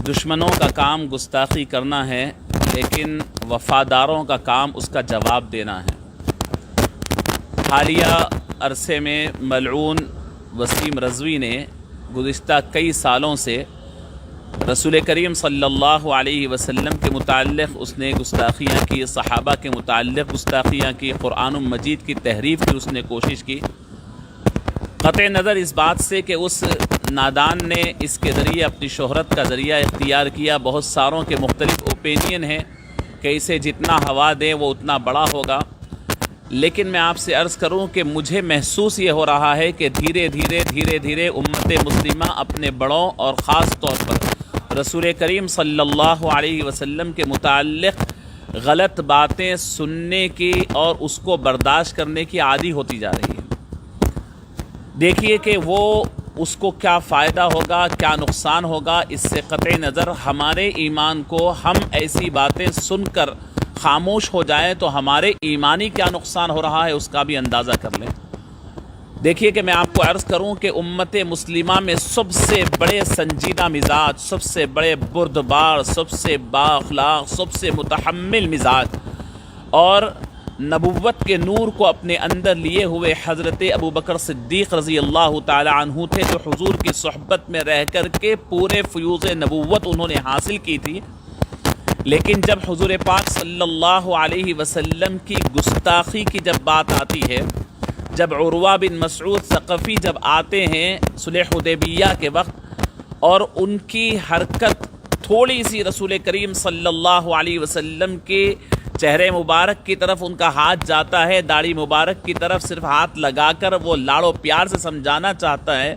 دشمنوں کا کام گستاخی کرنا ہے، لیکن وفاداروں کا کام اس کا جواب دینا ہے۔ حالیہ عرصے میں ملعون وسیم رضوی نے گزشتہ کئی سالوں سے رسول کریم صلی اللہ علیہ وسلم کے متعلق اس نے گستاخیاں کی، صحابہ کے متعلق گستاخیاں کی، قرآن مجید کی تحریف کی اس نے کوشش کی، قطع نظر اس بات سے کہ اس نادان نے اس کے ذریعے اپنی شہرت کا ذریعہ اختیار کیا۔ بہت ساروں کے مختلف اوپینین ہیں کہ اسے جتنا ہوا دیں وہ اتنا بڑا ہوگا، لیکن میں آپ سے عرض کروں کہ مجھے محسوس یہ ہو رہا ہے کہ دھیرے دھیرے امت مسلمہ اپنے بڑوں اور خاص طور پر رسول کریم صلی اللہ علیہ وسلم کے متعلق غلط باتیں سننے کی اور اس کو برداشت کرنے کی عادی ہوتی جا رہی ہے۔ دیکھیے کہ وہ اس کو کیا فائدہ ہوگا، کیا نقصان ہوگا، اس سے قطع نظر ہمارے ایمان کو ہم ایسی باتیں سن کر خاموش ہو جائیں تو ہمارے ایمانی کیا نقصان ہو رہا ہے اس کا بھی اندازہ کر لیں۔ دیکھیے کہ میں آپ کو عرض کروں کہ امت مسلمہ میں سب سے بڑے سنجیدہ مزاج، سب سے بڑے بردبار، سب سے بااخلاق، سب سے متحمل مزاج اور نبوت کے نور کو اپنے اندر لیے ہوئے حضرت ابوبکر صدیق رضی اللہ تعالی عنہ تھے، جو حضور کی صحبت میں رہ کر کے پورے فیوز نبوت انہوں نے حاصل کی تھی۔ لیکن جب حضور پاک صلی اللہ علیہ وسلم کی گستاخی کی جب بات آتی ہے، جب عروہ بن مسعود ثقفی جب آتے ہیں صلح حدیبیہ کے وقت اور ان کی حرکت تھوڑی سی رسول کریم صلی اللہ علیہ وسلم کے چہرے مبارک کی طرف ان کا ہاتھ جاتا ہے، داڑھی مبارک کی طرف صرف ہاتھ لگا کر وہ لاڑ و پیار سے سمجھانا چاہتا ہے،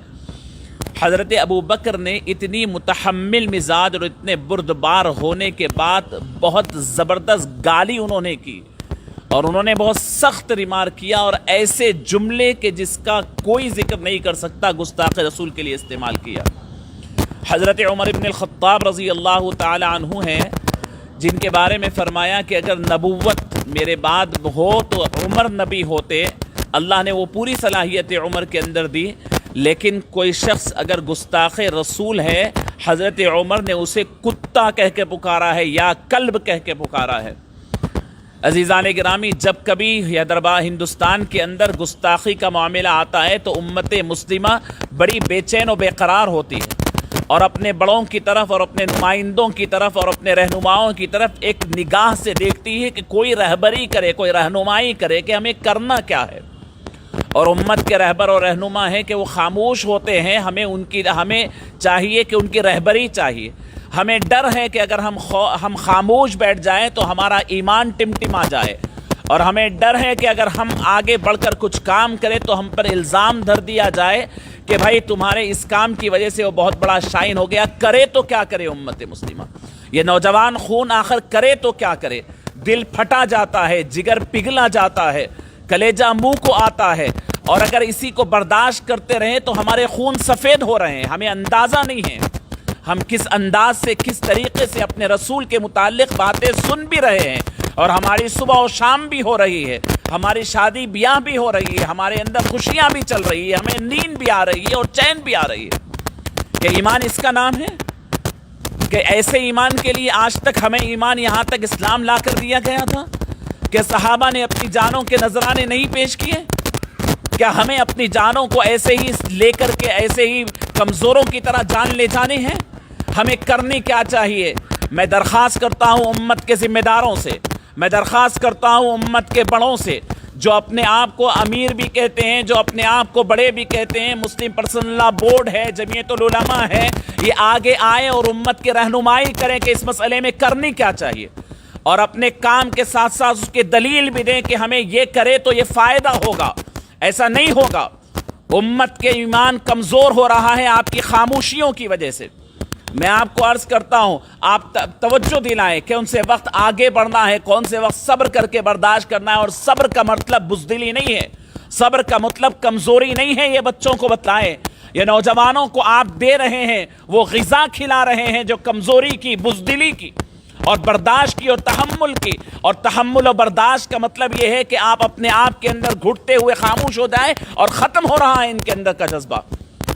حضرت ابوبکر نے اتنی متحمل مزاج اور اتنے بردبار ہونے کے بعد بہت زبردست گالی انہوں نے کی اور انہوں نے بہت سخت ریمارک کیا اور ایسے جملے کہ جس کا کوئی ذکر نہیں کر سکتا گستاخ رسول کے لیے استعمال کیا۔ حضرت عمر بن الخطاب رضی اللہ تعالی عنہ ہیں جن کے بارے میں فرمایا کہ اگر نبوت میرے بعد ہو تو عمر نبی ہوتے، اللہ نے وہ پوری صلاحیت عمر کے اندر دی، لیکن کوئی شخص اگر گستاخ رسول ہے حضرت عمر نے اسے کتا کہہ کے پکارا ہے یا کلب کہہ کے پکارا ہے۔ عزیزان گرامی، جب کبھی حیدرآباد ہندوستان کے اندر گستاخی کا معاملہ آتا ہے تو امت مسلمہ بڑی بے چین و بے قرار ہوتی ہے اور اپنے بڑوں کی طرف اور اپنے نمائندوں کی طرف اور اپنے رہنماؤں کی طرف ایک نگاہ سے دیکھتی ہے کہ کوئی رہبری کرے، کوئی رہنمائی کرے کہ ہمیں کرنا کیا ہے۔ اور امت کے رہبر اور رہنما ہیں کہ وہ خاموش ہوتے ہیں، ہمیں چاہیے کہ ان کی رہبری چاہیے۔ ہمیں ڈر ہے کہ اگر ہم خاموش بیٹھ جائیں تو ہمارا ایمان ٹمٹما جائے، اور ہمیں ڈر ہے کہ اگر ہم آگے بڑھ کر کچھ کام کریں تو ہم پر الزام دھر دیا جائے کہ بھائی تمہارے اس کام کی وجہ سے وہ بہت بڑا شائن ہو گیا۔ کرے تو کیا کرے امت مسلمہ؟ یہ نوجوان خون آخر کرے تو کیا کرے؟ دل پھٹا جاتا ہے، جگر پگھلا جاتا ہے، کلیجہ منہ کو آتا ہے، اور اگر اسی کو برداشت کرتے رہیں تو ہمارے خون سفید ہو رہے ہیں، ہمیں اندازہ نہیں ہے ہم کس انداز سے، کس طریقے سے اپنے رسول کے متعلق باتیں سن بھی رہے ہیں، اور ہماری صبح و شام بھی ہو رہی ہے، ہماری شادی بیاہ بھی ہو رہی ہے، ہمارے اندر خوشیاں بھی چل رہی ہے، ہمیں نیند بھی آ رہی ہے اور چین بھی آ رہی ہے۔ کہ ایمان اس کا نام ہے؟ کہ ایسے ایمان کے لیے آج تک ہمیں ایمان یہاں تک اسلام لا کر دیا گیا تھا کہ صحابہ نے اپنی جانوں کے نذرانے نہیں پیش کیے؟ کیا ہمیں اپنی جانوں کو ایسے ہی لے کر کے ایسے ہی کمزوروں کی طرح جان لے جانے ہیں؟ ہمیں کرنے کیا چاہیے؟ میں درخواست کرتا ہوں امت کے ذمہ داروں سے، میں درخواست کرتا ہوں امت کے بڑوں سے، جو اپنے آپ کو امیر بھی کہتے ہیں، جو اپنے آپ کو بڑے بھی کہتے ہیں، مسلم پرسنل لا بورڈ ہے، جمعیت العلماء ہے، یہ آگے آئیں اور امت کی رہنمائی کریں کہ اس مسئلے میں کرنی کیا چاہیے، اور اپنے کام کے ساتھ ساتھ اس کی دلیل بھی دیں کہ ہمیں یہ کرے تو یہ فائدہ ہوگا۔ ایسا نہیں ہوگا۔ امت کے ایمان کمزور ہو رہا ہے آپ کی خاموشیوں کی وجہ سے۔ میں آپ کو عرض کرتا ہوں، آپ توجہ دلائیں کہ ان سے وقت آگے بڑھنا ہے، کون سے وقت صبر کر کے برداشت کرنا ہے، اور صبر کا مطلب بزدلی نہیں ہے، صبر کا مطلب کمزوری نہیں ہے۔ یہ بچوں کو بتلائیں، یہ نوجوانوں کو آپ دے رہے ہیں، وہ غذا کھلا رہے ہیں جو کمزوری کی، بزدلی کی اور برداشت کی اور تحمل کی۔ اور تحمل و برداشت کا مطلب یہ ہے کہ آپ اپنے آپ کے اندر گھٹتے ہوئے خاموش ہو جائیں، اور ختم ہو رہا ہے ان کے اندر کا جذبہ۔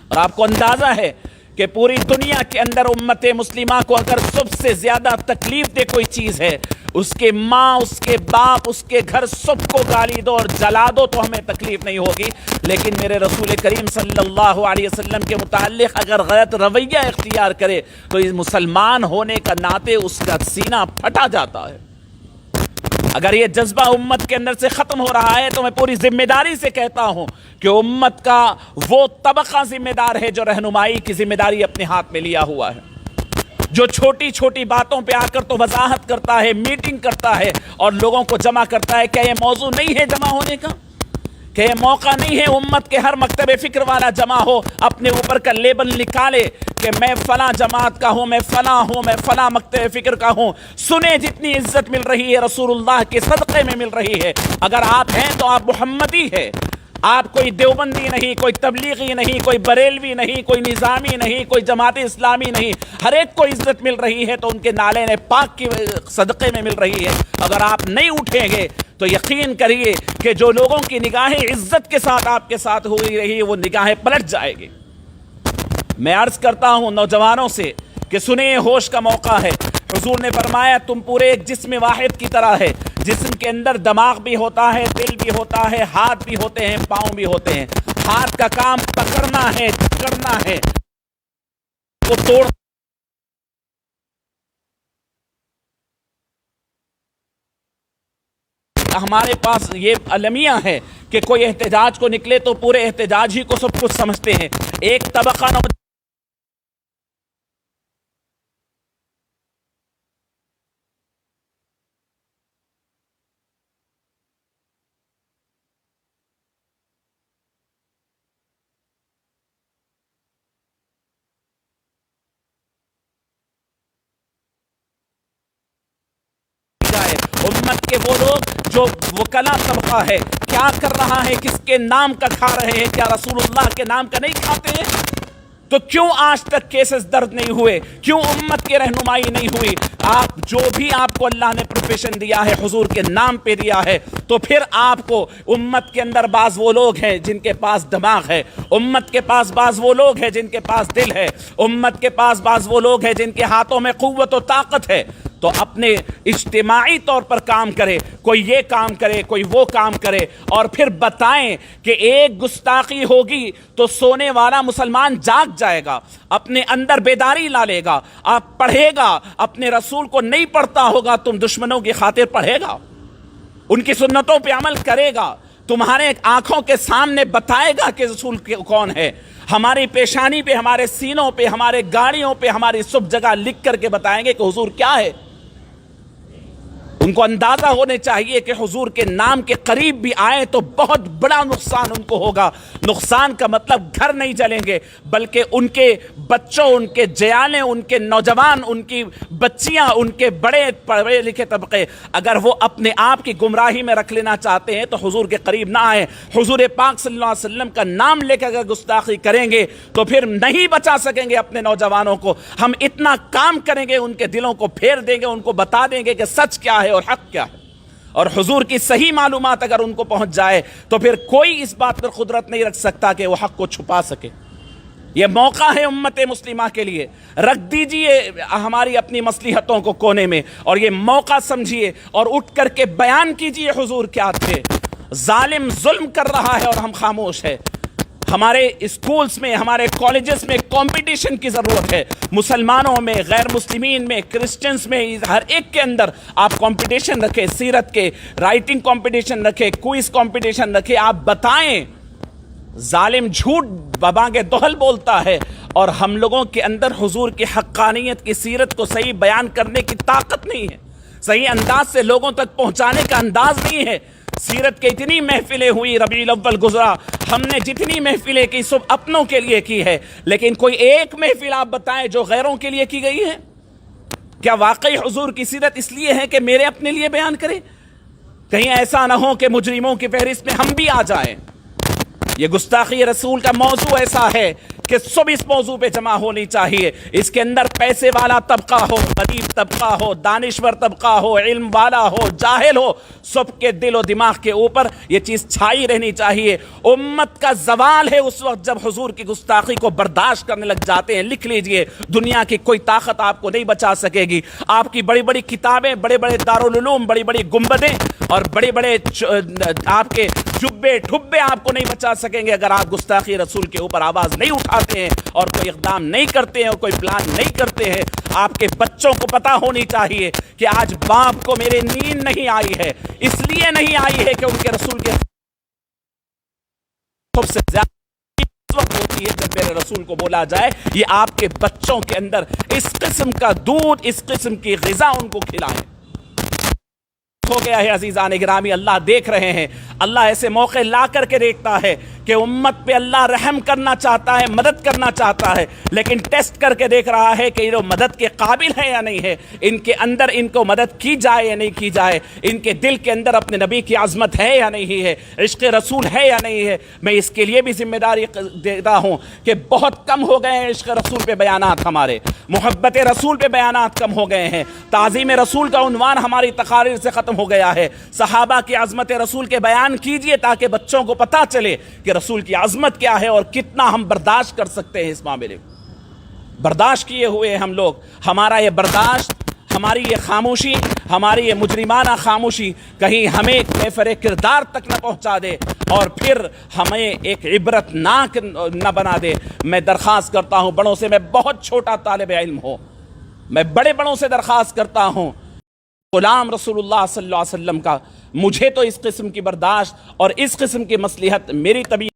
اور آپ کو اندازہ ہے کہ پوری دنیا کے اندر امت مسلمہ کو اگر سب سے زیادہ تکلیف دے کوئی چیز ہے، اس کے ماں، اس کے باپ، اس کے گھر سب کو گالی دو اور جلا دو تو ہمیں تکلیف نہیں ہوگی، لیکن میرے رسول کریم صلی اللہ علیہ وسلم کے متعلق اگر غلط رویہ اختیار کرے تو اس مسلمان ہونے کا ناطے اس کا سینہ پھٹا جاتا ہے۔ اگر یہ جذبہ امت کے اندر سے ختم ہو رہا ہے تو میں پوری ذمہ داری سے کہتا ہوں کہ امت کا وہ طبقہ ذمہ دار ہے جو رہنمائی کی ذمہ داری اپنے ہاتھ میں لیا ہوا ہے، جو چھوٹی چھوٹی باتوں پہ آ کر تو وضاحت کرتا ہے، میٹنگ کرتا ہے اور لوگوں کو جمع کرتا ہے۔ کیا یہ موضوع نہیں ہے جمع ہونے کا؟ کہ یہ موقع نہیں ہے امت کے ہر مکتب فکر والا جمع ہو، اپنے اوپر کا لیبل نکالے کہ میں فلاں جماعت کا ہوں، میں فلاں ہوں، میں فلاں مکتب فکر کا ہوں؟ سنیں جتنی عزت مل رہی ہے رسول اللہ کے صدقے میں مل رہی ہے۔ اگر آپ ہیں تو آپ محمدی ہے، آپ کوئی دیوبندی نہیں، کوئی تبلیغی نہیں، کوئی بریلوی نہیں، کوئی نظامی نہیں، کوئی جماعت اسلامی نہیں، ہر ایک کو عزت مل رہی ہے تو ان کے نالین پاک کی صدقے میں مل رہی ہے۔ اگر آپ نہیں اٹھیں گے تو یقین کریے کہ جو لوگوں کی نگاہیں عزت کے ساتھ آپ کے ساتھ ہوئی رہی وہ نگاہیں پلٹ جائے گی۔ میں عرض کرتا ہوں نوجوانوں سے کہ سنیں، ہوش کا موقع ہے۔ حضور نے فرمایا تم پورے ایک جسم واحد کی طرح ہے، جسم کے اندر دماغ بھی ہوتا ہے، دل بھی ہوتا ہے، ہاتھ بھی ہوتے ہیں، پاؤں بھی ہوتے ہیں۔ ہاتھ کا کام پکڑنا ہے، جکڑنا ہے، وہ توڑ۔ ہمارے پاس یہ المیہ ہے کہ کوئی احتجاج کو نکلے تو پورے احتجاج ہی کو سب کچھ سمجھتے ہیں۔ ایک طبقہ امت کے وہ لوگ جو وکلا طبقہ ہے، کیا کر رہا ہے، کس کے نام کا کھا رہے ہیں؟ کیا رسول اللہ کے نام کا نہیں کھاتے ہیں؟ تو کیوں آج تک کیسز درد نہیں ہوئے؟ کیوں امت کی رہنمائی نہیں ہوئی؟ آپ جو بھی آپ کو اللہ نے پروفیشن دیا ہے حضور کے نام پہ دیا ہے، تو پھر آپ کو امت کے اندر بعض وہ لوگ ہیں جن کے پاس دماغ ہے، امت کے پاس بعض وہ لوگ ہیں جن کے پاس دل ہے، امت کے پاس بعض وہ لوگ ہیں جن کے ہاتھوں میں قوت و طاقت ہے۔ تو اپنے اجتماعی طور پر کام کرے، کوئی یہ کام کرے، کوئی وہ کام کرے، اور پھر بتائیں کہ ایک گستاخی ہوگی تو سونے والا مسلمان جاگ جائے گا، اپنے اندر بیداری لا لے گا، آپ پڑھے گا، اپنے رسول کو نہیں پڑھتا ہوگا تم دشمنوں کی خاطر پڑھے گا، ان کی سنتوں پہ عمل کرے گا، تمہارے آنکھوں کے سامنے بتائے گا کہ رسول کون ہے، ہماری پیشانی پہ، ہمارے سینوں پہ، ہمارے گاڑیوں پہ، ہماری سب جگہ لکھ کر کے بتائیں گے کہ حضور کیا ہے۔ ان کو اندازہ ہونے چاہیے کہ حضور کے نام کے قریب بھی آئے تو بہت بڑا نقصان ان کو ہوگا۔ نقصان کا مطلب گھر نہیں جلیں گے، بلکہ ان کے بچوں، ان کے جیالیں، ان کے نوجوان، ان کی بچیاں، ان کے بڑے پڑھے لکھے طبقے اگر وہ اپنے آپ کی گمراہی میں رکھ لینا چاہتے ہیں تو حضور کے قریب نہ آئیں۔ حضور پاک صلی اللہ علیہ وسلم کا نام لے کر اگر گستاخی کریں گے تو پھر نہیں بچا سکیں گے اپنے نوجوانوں کو۔ ہم اتنا کام کریں گے، ان کے دلوں کو پھیر دیں گے، ان کو بتا دیں گے کہ سچ کیا ہے اور حق کیا ہے، اور حضور کی صحیح معلومات اگر ان کو پہنچ جائے تو پھر کوئی اس بات پر قدرت نہیں رکھ سکتا کہ وہ حق کو چھپا سکے۔ یہ موقع ہے امت مسلمہ کے لیے، رکھ دیجئے ہماری اپنی مصلحتوں کو کونے میں اور یہ موقع سمجھیے اور اٹھ کر کے بیان کیجئے حضور کیا تھے۔ ظالم ظلم کر رہا ہے اور ہم خاموش ہیں۔ ہمارے اسکولز میں، ہمارے کالجز میں کمپٹیشن کی ضرورت ہے، مسلمانوں میں، غیر مسلمین میں، کرسچنز میں، ہر ایک کے اندر آپ کمپٹیشن رکھیں، سیرت کے رائٹنگ کمپٹیشن رکھیں، کوئز کمپٹیشن رکھیں، آپ بتائیں۔ ظالم جھوٹ ببانگ دہل بولتا ہے اور ہم لوگوں کے اندر حضور کی حقانیت کی سیرت کو صحیح بیان کرنے کی طاقت نہیں ہے، صحیح انداز سے لوگوں تک پہنچانے کا انداز نہیں ہے۔ سیرت کے اتنی محفلیں ہوئی، ربیع الاول گزرا، ہم نے جتنی محفلیں کی سب اپنوں کے لیے کی ہے، لیکن کوئی ایک محفل آپ بتائیں جو غیروں کے لیے کی گئی ہے؟ کیا واقعی حضور کی سیرت اس لیے ہے کہ میرے اپنے لیے بیان کریں؟ کہیں ایسا نہ ہو کہ مجرموں کی فہرست میں ہم بھی آ جائیں۔ یہ گستاخی رسول کا موضوع ایسا ہے کہ سب اس موضوع پہ جمع ہونی چاہیے. اس کے اندر پیسے والا طبقہ ہو، غریب طبقہ ہو، دانشور طبقہ ہو، علم والا ہو، جاہل ہو، سب کے دل و دماغ کے اوپر یہ چیز چھائی رہنی چاہیے. امت کا زوال ہے اس وقت جب حضور کی گستاخی کو برداشت کرنے لگ جاتے ہیں. لکھ لیجئے، دنیا کی کوئی طاقت آپ کو نہیں بچا سکے گی. آپ کی بڑی بڑی کتابیں، بڑے بڑے دارالعلوم، بڑی بڑی گنبدیں اور بڑے بڑے آپ کے جبے ٹھبے آپ کو نہیں بچا سکیں گے اگر آپ گستاخی رسول کے اوپر آواز نہیں اٹھاتے ہیں اور کوئی اقدام نہیں کرتے ہیں اور کوئی پلان نہیں کرتے ہیں. آپ کے بچوں کو پتہ ہونی چاہیے کہ آج باپ کو میرے نیند نہیں آئی ہے، اس لیے نہیں آئی ہے کہ ان کے رسول کے سب سے زیادہ وقت ہوتی ہے جب میرے رسول کو بولا جائے یہ آپ کے بچوں کے اندر اس قسم کا دودھ، اس قسم کی غذا ان کو کھلائیں. ہو گیا ہے عزیزان گرامی، اللہ دیکھ رہے ہیں. اللہ ایسے موقع لا کر کے دیکھتا ہے کہ امت پہ اللہ رحم کرنا چاہتا ہے، مدد کرنا چاہتا ہے، لیکن ٹیسٹ کر کے دیکھ رہا ہے کہ یہ مدد کے قابل ہے یا نہیں ہے. ان کے اندر ان کو مدد کی جائے یا نہیں کی جائے، ان کے دل کے اندر اپنے نبی کی عظمت ہے یا نہیں ہے، عشق رسول ہے یا نہیں ہے. میں اس کے لیے بھی ذمہ داری دیتا ہوں کہ بہت کم ہو گئے ہیں عشق رسول پہ بیانات، ہمارے محبت رسول پہ بیانات کم ہو گئے ہیں. تعظیم رسول کا عنوان ہماری تقاریر سے ختم ہو گیا ہے. صحابہ کی عظمت رسول کے بیان کیجئے تاکہ بچوں کو پتہ چلے کہ رسول کی عظمت کیا ہے اور کتنا ہم برداشت کر سکتے ہیں. اس معاملے برداشت کیے ہوئے ہم لوگ، ہمارا یہ برداشت، ہماری یہ خاموشی، ہماری یہ مجرمانہ خاموشی کہیں ہمیں کیفر کردار تک نہ پہنچا دے اور پھر ہمیں ایک عبرت ناک نہ بنا دے. میں درخواست کرتا ہوں بڑوں سے، میں بہت چھوٹا طالب علم ہوں، میں بڑے بڑوں سے درخواست کرتا ہوں، غلام رسول اللہ صلی اللہ علیہ وسلم کا، مجھے تو اس قسم کی برداشت اور اس قسم کی مصلحت میری طبیعت